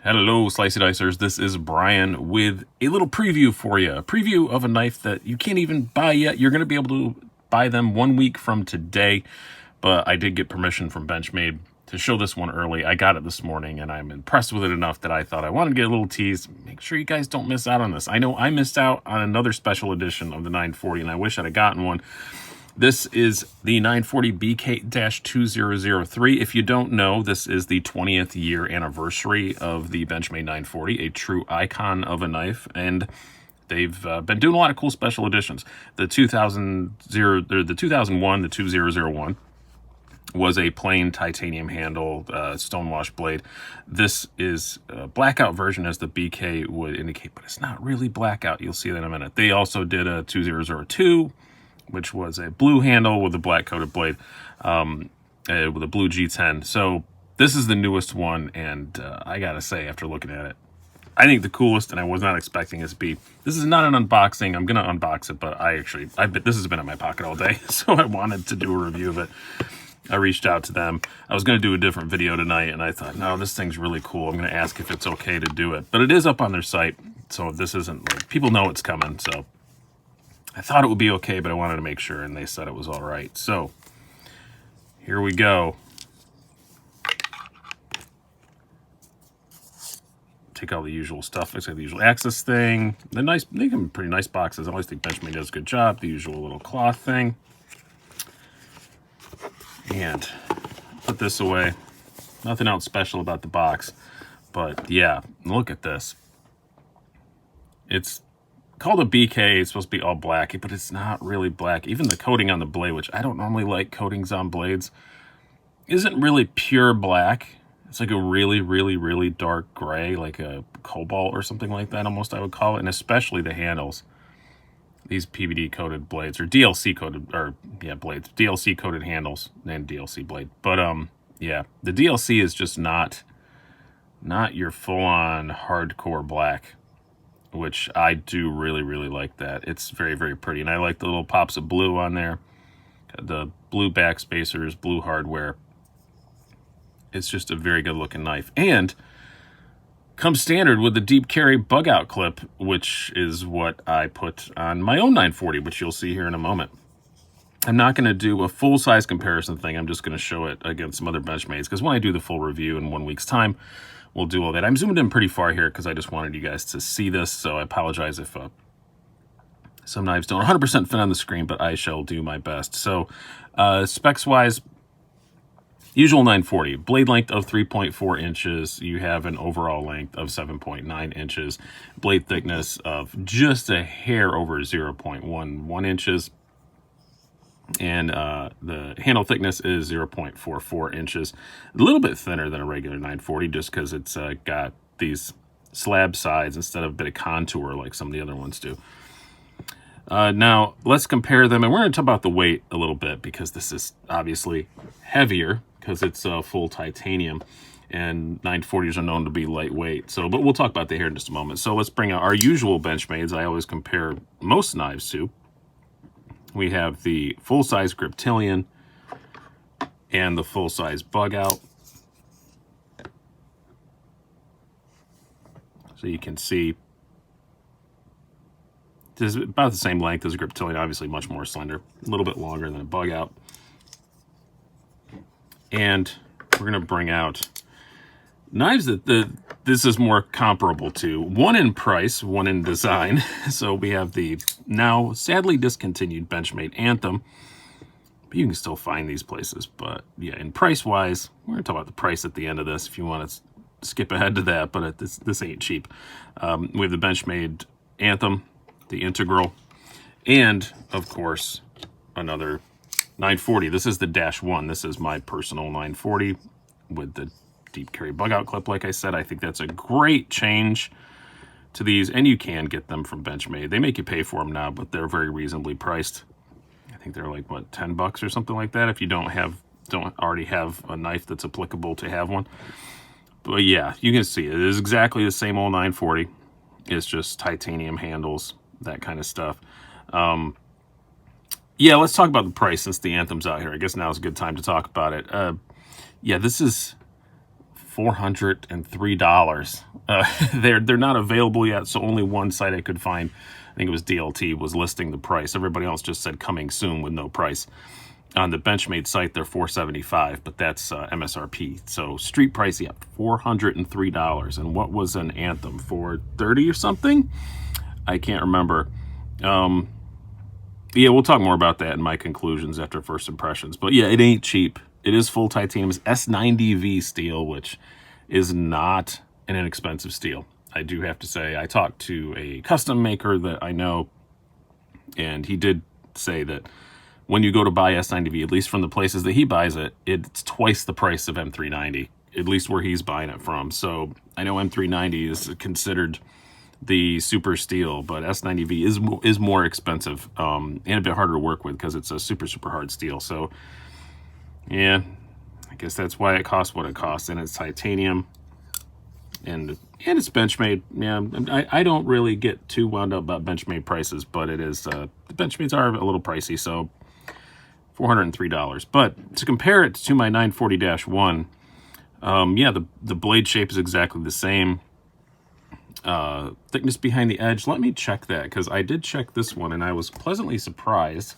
Hello, Slicey Dicers. This is Brian with a little preview for you. A preview of a knife that you can't even buy yet. You're going to be able to buy them 1 week from today, but I did get permission from Benchmade to show this one early. I got it this morning, and I'm impressed with it enough that I thought I wanted to get a little tease. Make sure you guys don't miss out on this. I know I missed out on another special edition of the 940, and I wish I'd have gotten one. This is the 940BK-2003. If you don't know, this is the 20th year anniversary of the Benchmade 940, a true icon of a knife, and they've been doing a lot of cool special editions. The 2001, the 2001 was a plain titanium handle, stonewash blade. This is a blackout version, as the BK would indicate, but it's not really blackout. You'll see that in a minute. They also did a 2002, which was a blue handle with a black coated blade, with a blue G10. So this is the newest one, and I gotta say, after looking at it, I think the coolest, and I was not expecting it to be. This is not an unboxing. I'm gonna unbox it, but this has been in my pocket all day, so I wanted to do a review of it. I reached out to them. I was gonna do a different video tonight, and I thought, no, this thing's really cool. I'm gonna ask if it's okay to do it, but it is up on their site, so this isn't like, people know it's coming, so I thought it would be okay, but I wanted to make sure, and they said it was all right. So here we go. Take all the usual stuff. It's like the usual access thing. They're nice. They come pretty nice boxes. I always think Benchmade does a good job. The usual little cloth thing. And put this away. Nothing else special about the box, but yeah, look at this. It's called a BK. It's supposed to be all black, but it's not really black. Even the coating on the blade, which I don't normally like coatings on blades, isn't really pure black. It's like a really, really, really dark gray, like a cobalt or something like that, almost, I would call it. And especially the handles. These PVD coated blades, or DLC coated, or yeah, blades. DLC coated handles and DLC blade. But yeah, the DLC is just not your full-on hardcore black, which I do really, really like that. It's very, very pretty. And I like the little pops of blue on there. The blue back spacers, blue hardware. It's just a very good looking knife. And comes standard with the deep carry bug out clip, which is what I put on my own 940, which you'll see here in a moment. I'm not going to do a full size comparison thing. I'm just going to show it against some other Benchmades, because when I do the full review in 1 week's time, we'll do all that. I'm zoomed in pretty far here because I just wanted you guys to see this, so I apologize if some knives don't 100% fit on the screen, but I shall do my best. So specs-wise, usual 940, blade length of 3.4 inches. You have an overall length of 7.9 inches. Blade thickness of just a hair over 0.11 inches. And the handle thickness is 0.44 inches. A little bit thinner than a regular 940, just because it's got these slab sides instead of a bit of contour like some of the other ones do. Now, let's compare them, and we're going to talk about the weight a little bit, because this is obviously heavier, because it's full titanium, and 940s are known to be lightweight. So, but we'll talk about that here in just a moment. So let's bring out our usual Benchmades I always compare most knives to. We have the full-size Griptilian and the full-size bug out. So you can see this is about the same length as a Griptilian, obviously much more slender, a little bit longer than a bug out. And we're going to bring out knives that this is more comparable to. One in price, one in design. So we have the now sadly discontinued Benchmade Anthem. But you can still find these places. But yeah, in price-wise, we're going to talk about the price at the end of this if you want to skip ahead to that, but this ain't cheap. We have the Benchmade Anthem, the Integral, and, of course, another 940. This is the -1. This is my personal 940 with the deep carry bug out clip. Like I said, I think that's a great change to these, and you can get them from Benchmade. They make you pay for them now, but they're very reasonably priced. I think they're like, what, $10 or something like that if you don't already have a knife that's applicable to have one. But yeah, you can see it is exactly the same old 940. It's just titanium handles, that kind of stuff. Yeah, let's talk about the price since the Anthem's out here. I guess now is a good time to talk about it. Yeah, this is $403 They're not available yet, so only one site I could find, I think it was DLT, was listing the price. Everybody else just said coming soon with no price. On the Benchmade site, they're $475, but that's MSRP. So street price, yeah, $403. And what was an Anthem? $430 or something? I can't remember. Yeah, we'll talk more about that in my conclusions after first impressions. But yeah, it ain't cheap. It is full titanium. It's S90V steel, which is not an inexpensive steel. I do have to say, I talked to a custom maker that I know, and he did say that when you go to buy S90V, at least from the places that he buys it, it's twice the price of M390, at least where he's buying it from. So I know M390 is considered the super steel, but S90V is more expensive and a bit harder to work with because it's a super hard steel. So yeah, I guess that's why it costs what it costs, and it's titanium, and it's Benchmade. Yeah, I don't really get too wound up about Benchmade prices, but it is the Benchmades are a little pricey, so $403. But to compare it to my 940-1, yeah, the blade shape is exactly the same. Thickness behind the edge, let me check that, because I did check this one and I was pleasantly surprised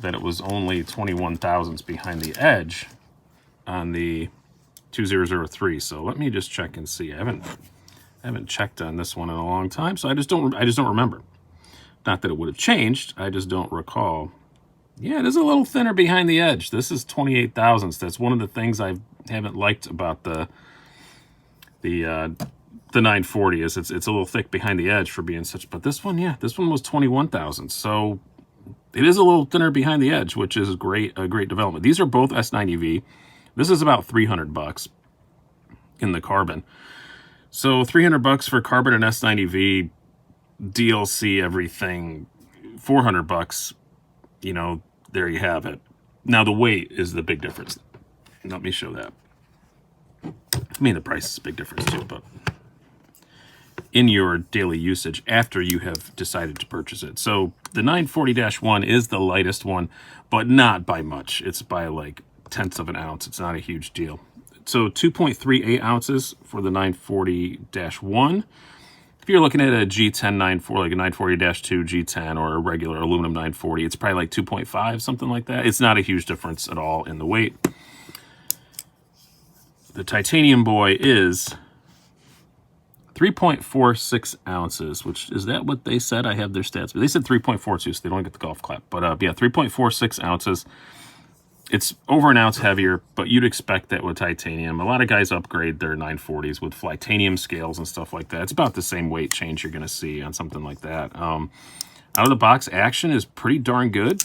that it was only 21 thousandths behind the edge on the 2003. So let me just check and see. I haven't checked on this one in a long time, so I just don't remember. Not that it would have changed, I just don't recall. Yeah, it is a little thinner behind the edge. This is 28 thousandths. That's one of the things I haven't liked about the 940 is it's a little thick behind the edge for being such. But this one, yeah, this one was 21 thousandths. So it is a little thinner behind the edge, which is a great development. These are both S90V. This is about $300 in the carbon. So $300 for carbon and S90V, DLC, everything, $400. You know, there you have it. Now the weight is the big difference. Let me show that. I mean, the price is a big difference too, but in your daily usage after you have decided to purchase it. So the 940-1 is the lightest one, but not by much. It's by like tenths of an ounce. It's not a huge deal. So 2.38 ounces for the 940-1. If you're looking at a G10 940, like a 940-2 G10 or a regular aluminum 940, it's probably like 2.5, something like that. It's not a huge difference at all in the weight. The titanium boy is 3.46 ounces, which is that what they said? I have their stats, but they said 3.42, so they don't get the golf clap. But yeah, 3.46 ounces. It's over an ounce heavier, but you'd expect that with titanium. A lot of guys upgrade their 940s with Flytanium scales and stuff like that. It's about the same weight change you're going to see on something like that. Out of the box, action is pretty darn good.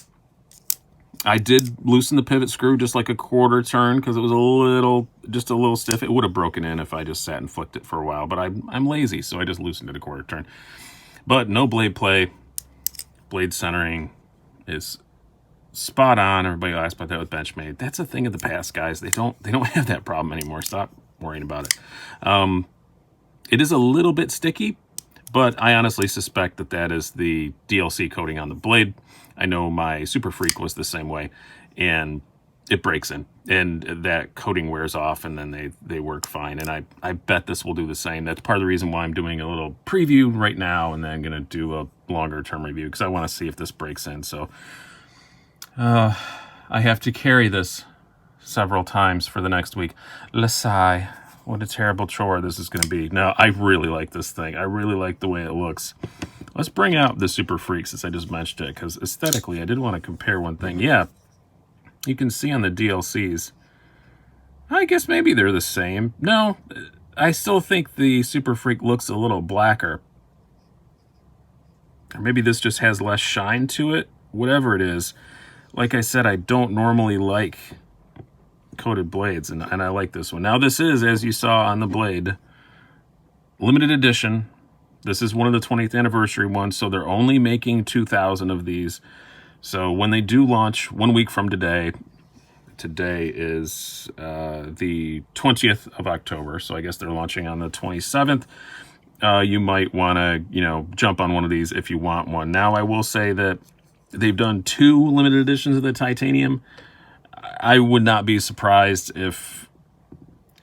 I did loosen the pivot screw just like a quarter turn because it was just a little stiff. It would have broken in if I just sat and flicked it for a while, but I'm lazy, so I just loosened it a quarter turn. But no blade play. Blade centering is spot on. Everybody asked about that with Benchmade. That's a thing of the past, guys. They don't have that problem anymore. Stop worrying about it. It is a little bit sticky, but I honestly suspect that is the DLC coating on the blade. I know my Super Freak was the same way, and it breaks in, and that coating wears off, and then they work fine. And I bet this will do the same. That's part of the reason why I'm doing a little preview right now, and then I'm going to do a longer-term review, because I want to see if this breaks in. So I have to carry this several times for the next week. Lasai. What a terrible chore this is going to be. Now, I really like this thing. I really like the way it looks. Let's bring out the Super Freak since I just mentioned it, because aesthetically, I did want to compare one thing. Yeah, you can see on the DLCs, I guess maybe they're the same. No, I still think the Super Freak looks a little blacker. Or maybe this just has less shine to it. Whatever it is. Like I said, I don't normally like coated blades, and I like this one. Now, this is, as you saw on the blade, limited edition. This is one of the 20th anniversary ones, so they're only making 2,000 of these. So when they do launch 1 week from today is the 20th of October, so I guess they're launching on the 27th. You might want to, jump on one of these if you want one. Now, I will say that they've done 2 limited editions of the titanium. I would not be surprised if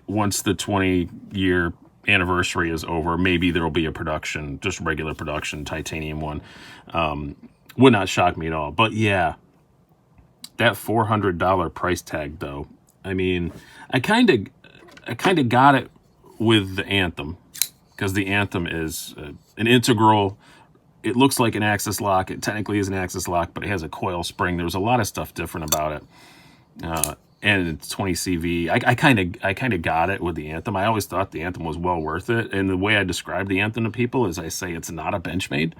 once the 20-year anniversary is over, maybe there'll be a production, just regular production, titanium one. Would not shock me at all. But yeah, that $400 price tag, though. I mean, I kind of got it with the Anthem, because the Anthem is an integral. It looks like an axis lock. It technically is an axis lock, but it has a coil spring. There's a lot of stuff different about it. And it's 20 CV. I kind of got it with the Anthem. I always thought the Anthem was well worth it. And the way I describe the Anthem to people is I say it's not a Benchmade.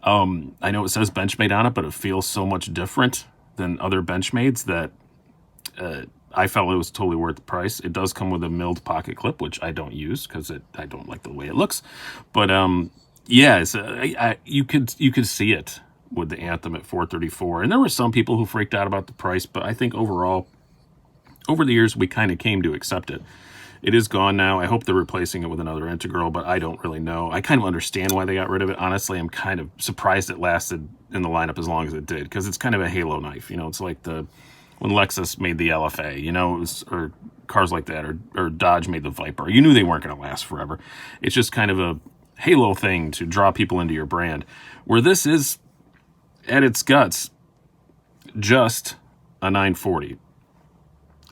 I know it says Benchmade on it, but it feels so much different than other Benchmades that I felt it was totally worth the price. It does come with a milled pocket clip, which I don't use because I don't like the way it looks. But yeah, it's, you could see it with the Anthem at $434. And there were some people who freaked out about the price, but I think overall, over the years, we kind of came to accept it. It is gone now. I hope they're replacing it with another integral, but I don't really know. I kind of understand why they got rid of it. Honestly, I'm kind of surprised it lasted in the lineup as long as it did, because it's kind of a halo knife. You know, it's like when Lexus made the LFA, you know, or cars like that, or Dodge made the Viper. You knew they weren't going to last forever. It's just kind of a halo thing to draw people into your brand, where this is, at its guts, just a 940.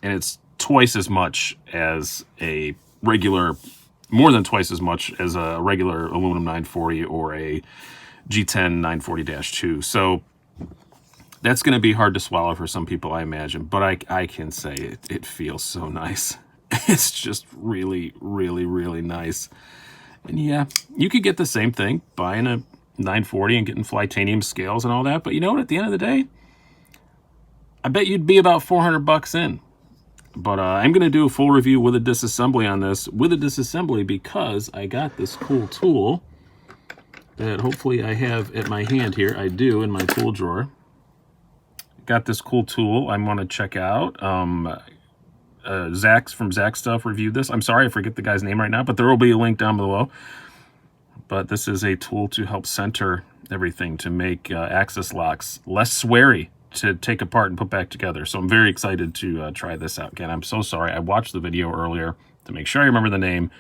And it's twice as much as a regular, more than twice as much as a regular aluminum 940 or a G10 940-2. So that's going to be hard to swallow for some people, I imagine. But I can say it feels so nice. It's just really, really, really nice. And yeah, you could get the same thing buying a 940 and getting Flytanium scales and all that. But you know what? At the end of the day, I bet you'd be about $400 in. But I'm going to do a full review with a disassembly on this, because I got this cool tool that hopefully I have at my hand here. I do, in my tool drawer. Got this cool tool I want to check out. Zach's from Zach Stuff reviewed this. I'm sorry, I forget the guy's name right now, but there will be a link down below. But this is a tool to help center everything, to make axis locks less sweary to take apart and put back together. So I'm very excited to try this out. Again, I'm so sorry. I watched the video earlier to make sure I remember the name,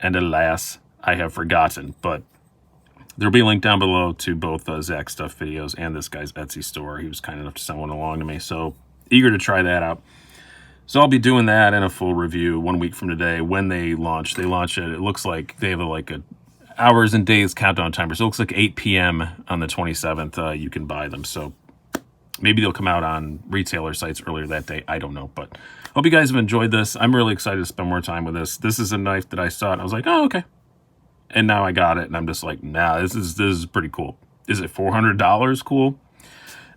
and alas, I have forgotten. But there'll be a link down below to both Zach Stuff videos and this guy's Etsy store. He was kind enough to send one along to me, so eager to try that out. So I'll be doing that in a full review 1 week from today when they launch. They launch it. It looks like they have like a hours and days countdown timer. So it looks like 8 p.m. on the 27th. You can buy them. So maybe they'll come out on retailer sites earlier that day. I don't know, but hope you guys have enjoyed this. I'm really excited to spend more time with this. This is a knife that I saw and I was like, oh, okay. And now I got it, and I'm just like, nah, this is pretty cool. Is it $400 cool?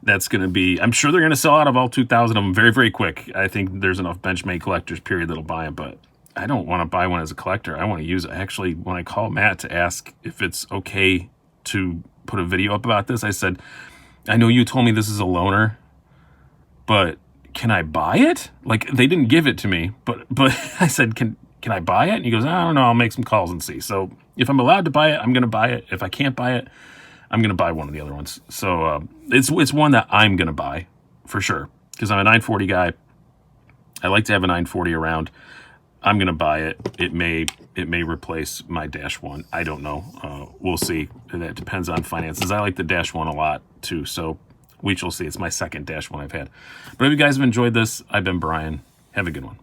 That's going to be, I'm sure they're going to sell out of all 2,000 of them very, very quick. I think there's enough Benchmade collectors, period, that'll buy them, but I don't want to buy one as a collector. I want to use it. Actually, when I called Matt to ask if it's okay to put a video up about this, I said, I know you told me this is a loaner, but can I buy it? Like, they didn't give it to me, but I said, can I buy it? And he goes, I don't know, I'll make some calls and see. So if I'm allowed to buy it, I'm going to buy it. If I can't buy it, I'm going to buy one of the other ones. So it's one that I'm going to buy for sure, because I'm a 940 guy. I like to have a 940 around. I'm going to buy it. It may replace my Dash 1. I don't know. We'll see. That depends on finances. I like the Dash 1 a lot too, so we shall see. It's my second Dash 1 I've had. But if you guys have enjoyed this, I've been Brian. Have a good one.